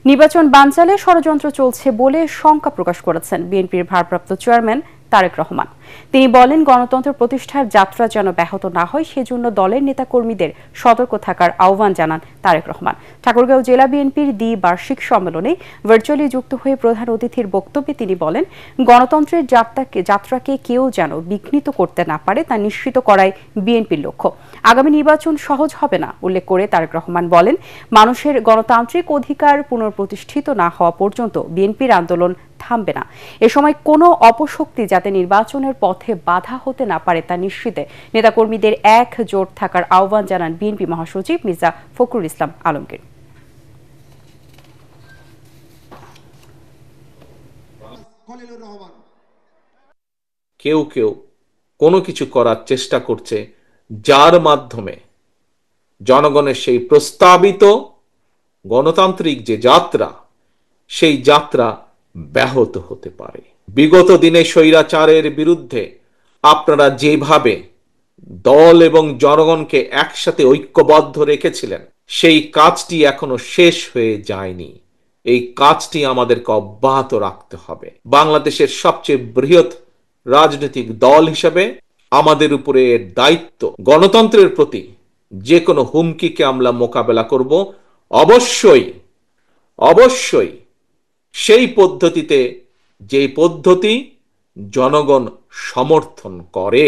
নির্বাচন বানচালে ষড়যন্ত্র চলছে বলে শঙ্কা প্রকাশ করেছেন বিএনপির ভারপ্রাপ্ত চেয়ারম্যান তারেক রহমান। তিনি বলেন, গণতন্ত্র প্রতিষ্ঠার যাত্রা যেন ব্যাহত না হয় সেজন্য দলের নেতাকর্মীদের সতর্ক থাকার আহ্বান জানান তারেক রহমান। ঠাকুরগাঁও জেলা বিএনপির দ্বি-বার্ষিক সম্মেলনে ভার্চুয়ালি যুক্ত হয়ে প্রধান অতিথির বক্তব্যে তিনি বলেন, গণতন্ত্রের যাত্রাকে কেউ যেন বিঘ্নিত করতে না পারে তা নিশ্চিত করাই বিএনপির লক্ষ্য। আগামী নির্বাচন সহজ হবে না উল্লেখ করে তারেক রহমান বলেন, মানুষের গণতান্ত্রিক অধিকার পুনঃপ্রতিষ্ঠিত না হওয়া পর্যন্ত বিএনপির আন্দোলন থামবে না। এ সময় কোনো অপশক্তি যাতে নির্বাচনের পথে বাধা হতে না পারে তা নিশ্চিতে নেতাকর্মীদের একজোট থাকার আহ্বান জানান বিএনপি মহাসচিব মির্জা ফখরুল ইসলাম আলমগীর। কেউ কেউ কোনো কিছু করার চেষ্টা করছে যার মাধ্যমে জনগণের সেই প্রস্তাবিত গণতান্ত্রিক যে যাত্রা সেই যাত্রা ব্যাহত হতে পারে। বিগত দিনে স্বৈরাচারের বিরুদ্ধে আপনারা যেভাবে দল এবং জনগণকে একসাথে ঐক্যবদ্ধ রেখেছিলেন সেই কাজটি এখনো শেষ হয়ে যায়নি। এই কাজটি আমাদেরকে অব্যাহত রাখতে হবে। বাংলাদেশের সবচেয়ে বৃহৎ রাজনৈতিক দল হিসেবে আমাদের উপরে এর দায়িত্ব। গণতন্ত্রের প্রতি যে কোনো হুমকিকে আমরা মোকাবেলা করব অবশ্যই সেই পদ্ধতিতে যে পদ্ধতি জনগণ সমর্থন করে।